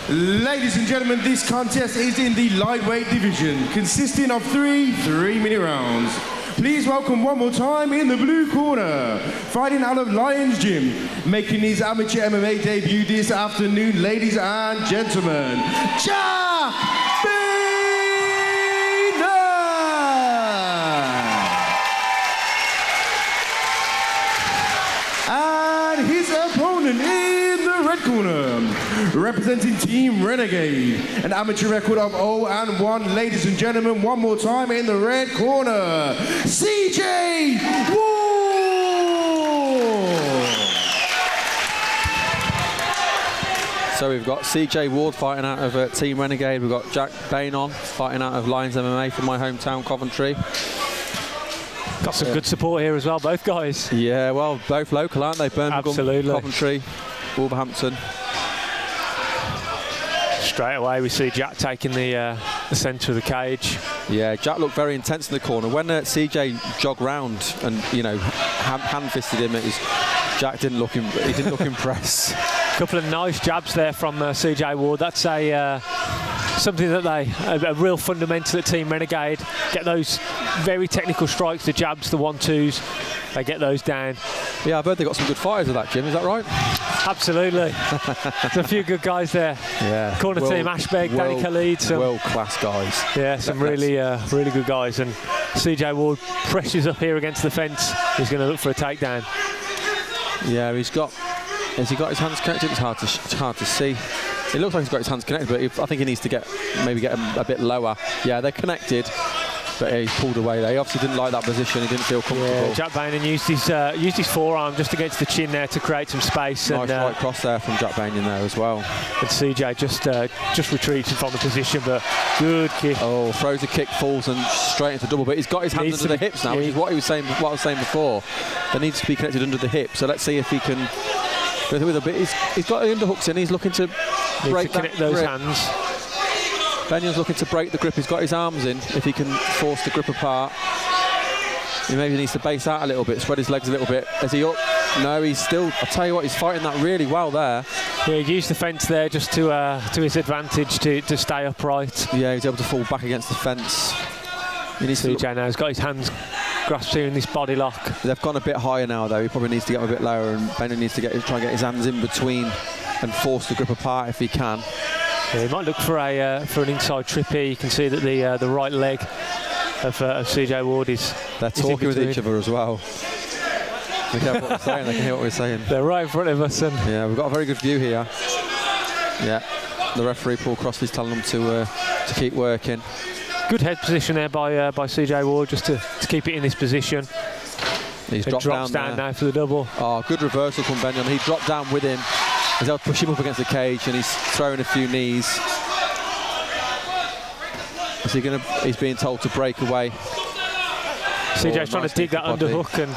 Ladies and gentlemen, this contest is in the lightweight division, consisting of three 3-minute rounds. Please welcome one more time in the blue corner, fighting out of Lion's Gym, making his amateur MMA debut this afternoon, ladies and gentlemen, Gtfp! And his opponent in the red corner, representing Team Renegade, an amateur record of 0-1. Ladies and gentlemen, one more time in the red corner, CJ Ward! So we've got CJ Ward fighting out of Team Renegade. We've got Jack Beynon fighting out of Lions MMA from my hometown, Coventry. Got some good support here as well, both guys. Yeah, well, both local, aren't they? Birmingham, absolutely. Coventry, Wolverhampton. Straight away we see Jack taking the centre of the cage. Yeah, Jack looked very intense in the corner. When CJ jogged round and, you know, hand-fisted him, Jack didn't look impressed. A couple of nice jabs there from CJ Ward. That's something that a real fundamental at Team Renegade. Get those very technical strikes, the jabs, the 1-2s. They get those down. Yeah, I've heard they've got some good fighters at that gym. Is that right? Absolutely. There's a few good guys there. Yeah. Corner team, Ashbeg, Danny Khalid. Some world-class guys. Yeah, some really good guys. And CJ Ward presses up here against the fence. He's going to look for a takedown. Yeah, has he got his hands connected? It's hard to see. It looks like he's got his hands connected, but I think he needs to maybe get a bit lower. Yeah, they're connected, but he's pulled away there. He obviously didn't like that position. He didn't feel comfortable. Yeah, Jack Beynon used his forearm just against the chin there to create some space. Nice right cross there from Jack Beynon there as well. And CJ just retreated from the position, but good kick. Oh, throws a kick, falls and straight into double. But he's got his hands under the hips now, which is what I was saying before. They need to be connected under the hips. So let's see if he can. With a bit, he's got the underhooks in. He's looking to break connect those hands. Benyon's looking to break the grip. He's got his arms in. If he can force the grip apart, he maybe needs to base out a little bit, spread his legs a little bit. Is he up? No, he's still. I tell you what, he's fighting that really well there. Yeah, he used the fence there just to his advantage to stay upright. Yeah, he's able to fall back against the fence. CJ now has got his hands grasped here in this body lock. They've gone a bit higher now, though. He probably needs to get a bit lower, and Beynon needs to try and get his hands in between and force the grip apart if he can. Yeah, he might look for an inside trip here. You can see that the right leg of CJ Ward is. They're talking with each other as well. They can hear what we're saying. They can hear what we're saying. They're right in front of us. And yeah, we've got a very good view here. Yeah, the referee Paul Crossley's telling them to keep working. Good head position there by CJ Ward, just to keep it in this position. He's dropped down now for the double. Oh, good reversal from Beynon. He dropped down with him. He's able to push him up against the cage, and he's throwing a few knees. He's being told to break away. CJ's trying to dig that underhook, and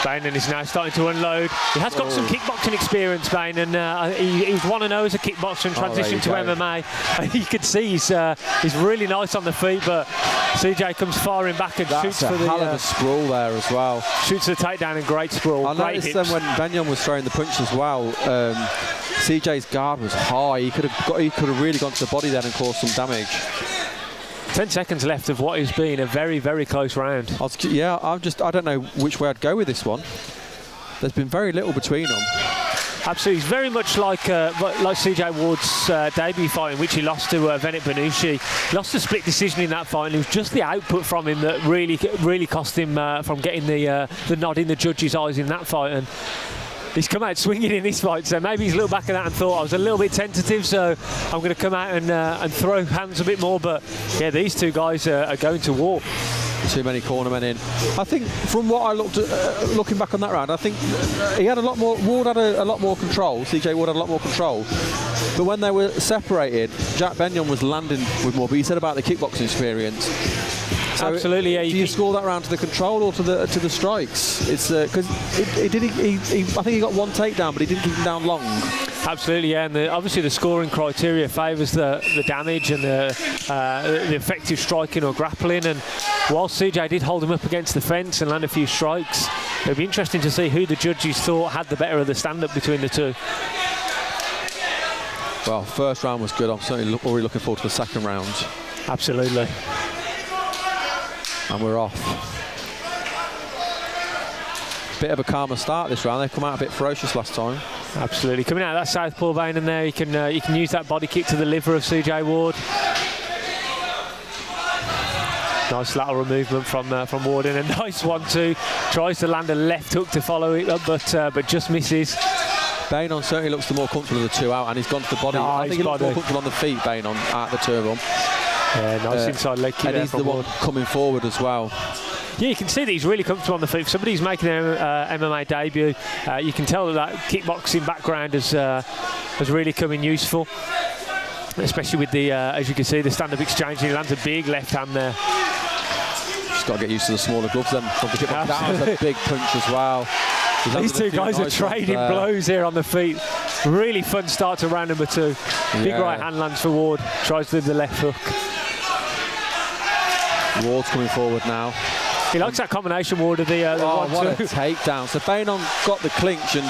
Beynon is now starting to unload. He has got some kickboxing experience, Beynon. He's 1-0 as a kickboxer and transitioned to MMA. You can see he's really nice on the feet, but CJ comes firing back and shoots for the... That's a hell of a sprawl there as well. Shoots the takedown and great sprawl. I noticed then when Beynon was throwing the punch as well, CJ's guard was high. He could have really gone to the body then and caused some damage. 10 seconds left of what has been a very, very close round. I don't know which way I'd go with this one. There's been very little between them. Absolutely, he's very much like CJ Ward's debut fight, in which he lost to Venet Benushi. Lost a split decision in that fight, and it was just the output from him that really cost him from getting the nod in the judges' eyes in that fight. And he's come out swinging in this fight, so maybe he's looked back at that and thought, I was a little bit tentative, so I'm going to come out and throw hands a bit more. But yeah, these two guys are going to war. Too many cornermen in. I think from what I looked at, looking back on that round, I think he had a lot more. Ward had a lot more control. CJ Ward had a lot more control. But when they were separated, Jack Beynon was landing with more. But he said about the kickboxing experience. So absolutely, yeah. Do you score that round to the control or to the strikes? It's because I think he got one takedown, but he didn't keep him down long. Absolutely, yeah. And obviously the scoring criteria favours the damage and the effective striking or grappling. And whilst CJ did hold him up against the fence and land a few strikes, it'll be interesting to see who the judges thought had the better of the stand-up between the two. Well, first round was good. I'm certainly already looking forward to the second round. Absolutely. And we're off. Bit of a calmer start this round. They come out a bit ferocious last time. Absolutely. Coming out of that southpaw Beynon there, you can use that body kick to the liver of CJ Ward. Nice lateral movement from Ward, and a nice 1-2. Tries to land a left hook to follow it up, but just misses. Beynon certainly looks the more comfortable of the two out, and he's gone to the body. Nice I think he looks more comfortable on the feet, Beynon, out of the two of them. Yeah, nice inside leg kick. And he's the one coming forward as well. Yeah, you can see that he's really comfortable on the feet. For somebody who's making their MMA debut, you can tell that kickboxing background has really come in useful. Especially with the, as you can see, the stand-up exchange. He lands a big left hand there. Just got to get used to the smaller gloves then. That was a big punch as well. These two guys are trading blows here on the feet. Really fun start to round number 2. Big right hand lands for Ward. Tries to do the left hook. Ward's coming forward now. He likes that combination, Ward, of the 1-2. What a takedown. So Beynon got the clinch, and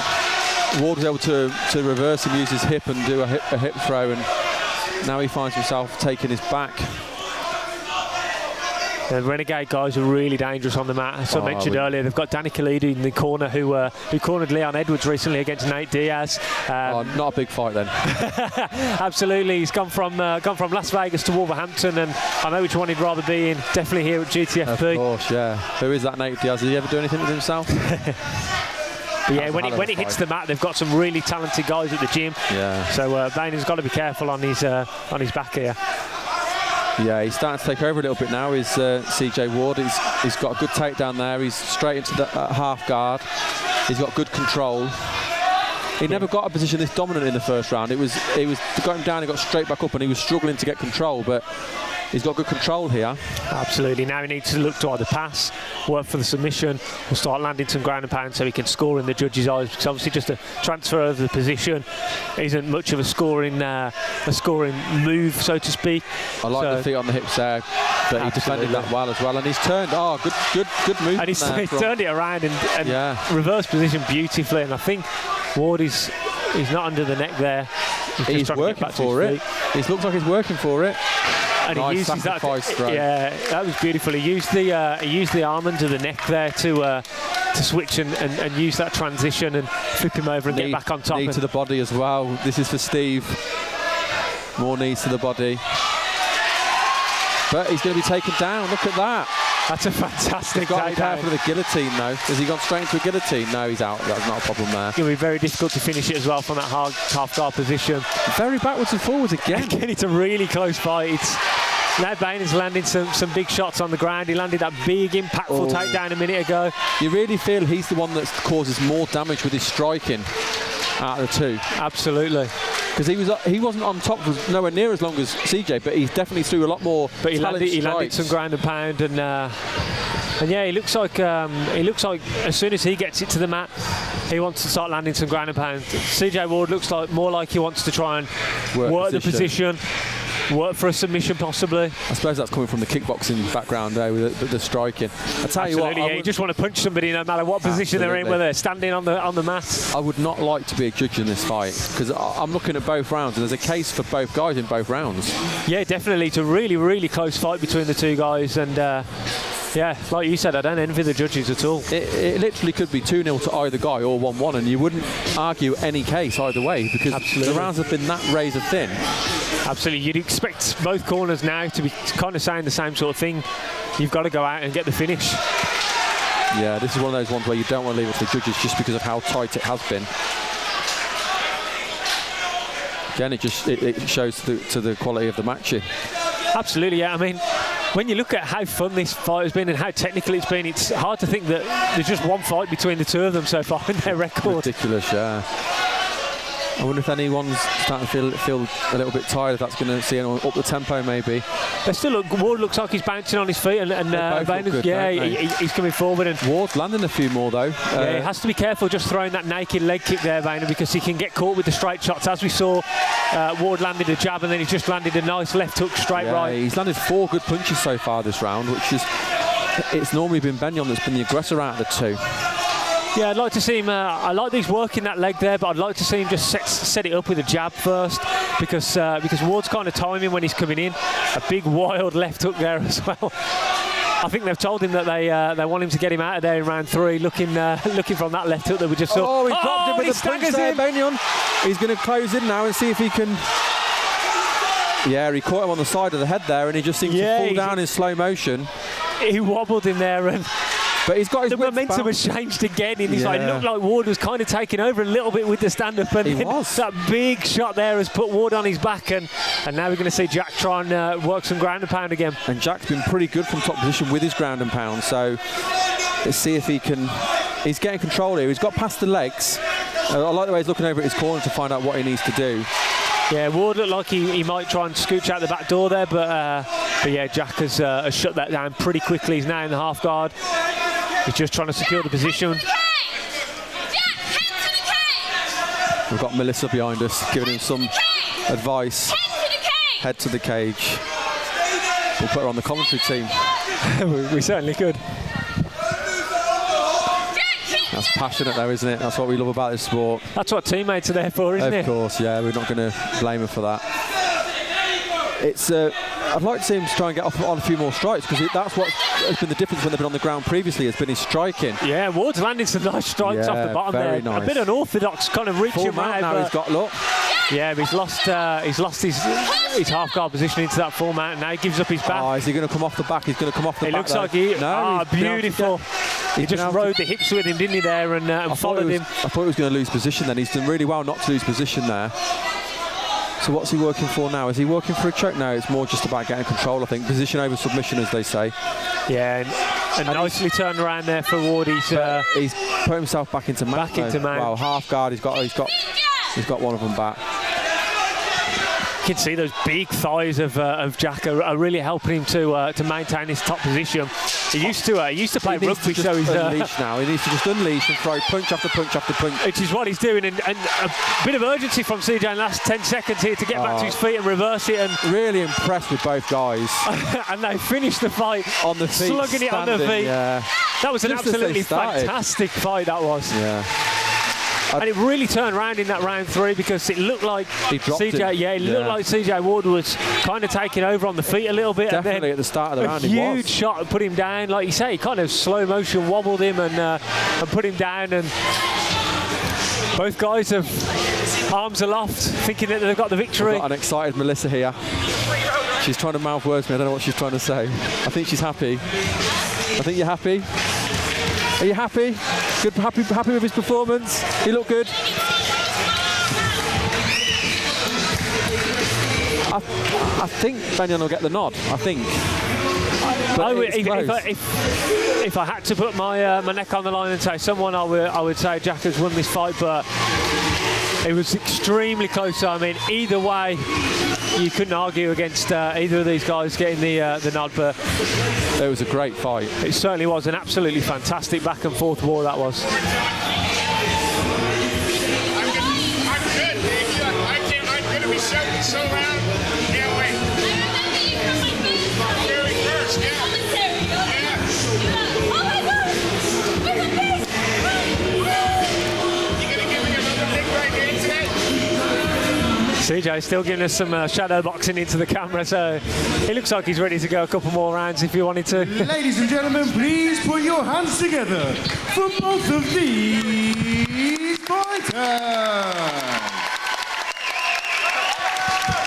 Ward was able to reverse him, use his hip and do a hip throw, and now he finds himself taking his back. The Renegade guys are really dangerous on the mat. As I mentioned earlier, they've got Danny Khalidi in the corner who cornered Leon Edwards recently against Nate Diaz. Not a big fight then. Absolutely, he's gone from Las Vegas to Wolverhampton, and I know which one he'd rather be in. Definitely here at GTFP. Of course, yeah. Who is that Nate Diaz? Did he ever do anything with himself? But yeah, when he hits the mat, they've got some really talented guys at the gym. Yeah. So Beynon's got to be careful on his back here. Yeah, he's starting to take over a little bit now. Is CJ Ward? He's got a good takedown there. He's straight into the half guard. He's got good control. He never got a position this dominant in the first round. It got him down. He got straight back up, and he was struggling to get control. But he's got good control here. Absolutely. Now he needs to look to either pass, work for the submission, or start landing some ground and pound so he can score in the judges' eyes. Because obviously, just a transfer of the position isn't much of a scoring move, so to speak. I like the feet on the hips there, but he defended that well as well. And he's turned. Oh, good movement. And he's turned it around and reversed position beautifully. And I think Ward is not under the neck there. He's working for it. It looks like he's working for it. And nice he uses that. Throw. Yeah, that was beautiful. He used the arm under the neck there to switch and use that transition and flip him over and get back on top. Knee to the body as well. This is for Steve. More knees to the body. But he's going to be taken down. Look at that. That's a fantastic He's got to be careful of the guillotine, though. Has he gone straight into a guillotine? No, he's out. That's not a problem there. It's going to be very difficult to finish it as well from that half-guard position. Very backwards and forwards again. Again, it's a really close fight. Now Beynon's landing some big shots on the ground. He landed that big, impactful takedown a minute ago. You really feel he's the one that causes more damage with his striking out of the two. Absolutely. Because he wasn't on top, was nowhere near as long as CJ, but he definitely threw a lot more. But he landed some ground and pound, and yeah, he looks like as soon as he gets it to the mat, he wants to start landing some ground and pound. CJ Ward looks more like he wants to try and work the position. Work for a submission, possibly. I suppose that's coming from the kickboxing background there with the striking. I tell you what, you just want to punch somebody no matter what position they're in, whether they're standing on the mat. I would not like to be a judge in this fight because I'm looking at both rounds and there's a case for both guys in both rounds. Yeah, definitely. It's a really, really close fight between the two guys, and yeah, like you said, I don't envy the judges at all. It literally could be 2-0 to either guy or 1-1, and you wouldn't argue any case either way because the rounds have been that razor thin. Absolutely. You'd expect both corners now to be kind of saying the same sort of thing. You've got to go out and get the finish. Yeah, this is one of those ones where you don't want to leave it to the judges just because of how tight it has been. Again, it shows to the quality of the matching. Absolutely, yeah. I mean, when you look at how fun this fight has been and how technical it's been, it's hard to think that there's just one fight between the two of them so far in their record. Ridiculous, yeah. I wonder if anyone's starting to feel a little bit tired, if that's going to see anyone up the tempo maybe. Ward looks like he's bouncing on his feet, and good, he's coming forward. And Ward's landing a few more though. Yeah, he has to be careful just throwing that naked leg kick there, Beynon, because he can get caught with the straight shots. As we saw, Ward landed a jab and then he just landed a nice left hook straight right. He's landed 4 good punches so far this round, which is, it's normally been Beynon that's been the aggressor out of the two. Yeah, I'd like to see him. I like that he's working that leg there, but I'd like to see him just set it up with a jab first, because Ward's kind of timing when he's coming in. A big wild left hook there as well. I think they've told him that they want him to get him out of there in round 3, looking from that left hook that we just saw. Oh, he dropped it with a punch there, Beynon. He's going to close in now and see if he can. Yeah, he caught him on the side of the head there, and he just seemed to fall down in slow motion. He wobbled in there, but he's got his the momentum has changed again. And it looked like Ward was kind of taking over a little bit with the stand-up, and that big shot there has put Ward on his back, and now we're going to see Jack try and work some ground and pound again. And Jack's been pretty good from top position with his ground and pound, so let's see if he can. He's getting control here. He's got past the legs. I like the way he's looking over at his corner to find out what he needs to do. Yeah, Ward looked like he might try and scooch out the back door there, but yeah, Jack has shut that down pretty quickly. He's now in the half guard. He's just trying to secure the position. We've got Melissa behind us, giving him some advice. Head to the cage. We'll put her on the commentary team. we certainly could. That's passionate though, isn't it? That's what we love about this sport. That's what teammates are there for, isn't it? Of course, yeah. We're not going to blame her for that. It's. I'd like to see him try and get off on a few more strikes, because that's what has been the difference when they've been on the ground previously, has been his striking. Yeah, Ward's landed some nice strikes off the bottom there. Nice. A bit unorthodox, kind of reaching out now. He's got look. Yeah, but he's lost his half guard position into that full mount. Now he gives up his back. Oh, is he going to come off the back? He's going to come off the back. It looks like he. No, beautiful. He just rode the hips with him, didn't he, there, and followed him. I thought he was going to lose position then. He's done really well not to lose position there. So what's he working for now? Is he working for a choke? No, it's more just about getting control, I think. Position over submission, as they say. Yeah, and nicely turned around there for Ward. He's put himself back into mount. Wow, half guard. He's got one of them back. You can see those big thighs of Jack are really helping him to maintain his top position. He used to play rugby, so he's unleash now. He needs to just unleash and throw punch after punch after punch. Which is what he's doing, and a bit of urgency from CJ in the last 10 seconds here to get back to his feet and reverse it. And really impressed with both guys. And they finished the fight on the feet, slugging it on their feet. Yeah. That was an absolutely fantastic fight. That was. Yeah. And it really turned around in that round 3, because it looked like CJ. Looked like CJ Ward was kind of taking over on the feet a little bit. Definitely, and then at the start of the round, he was. A huge shot put him down, like you say. He kind of slow motion wobbled him and put him down. And both guys have arms aloft, thinking that they've got the victory. We've got an excited Melissa here. She's trying to mouth words to me. I don't know what she's trying to say. I think she's happy. I think you're happy. Are you happy? Good, happy with his performance? He looked good. I think Beynon will get the nod. I think. If I had to put my neck on the line and say someone, I would say Jack has won this fight, but it was extremely close. I mean, either way, you couldn't argue against either of these guys getting the nod, but it was a great fight. It certainly was an absolutely fantastic back and forth war, that was. I'm good, thank you. I'm going to be shouting so loud. Can't wait. Very first, yeah. Oh my God! You going to give me another big right hand today? CJ still giving us some shadow boxing into the camera, so it looks like he's ready to go a couple more rounds if you wanted to. Ladies and gentlemen, please put your hands together for both of these fighters.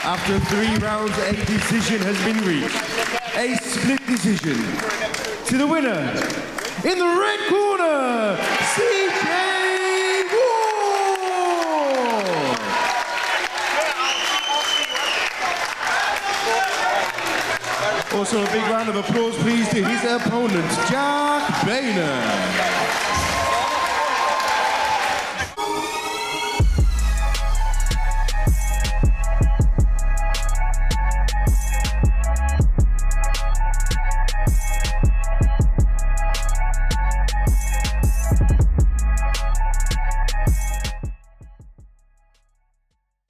After 3 rounds, a decision has been reached. A split decision. To the winner, in the red corner, CJ Ward. Also, a big round of applause, please, to his opponent, Jack Beynon.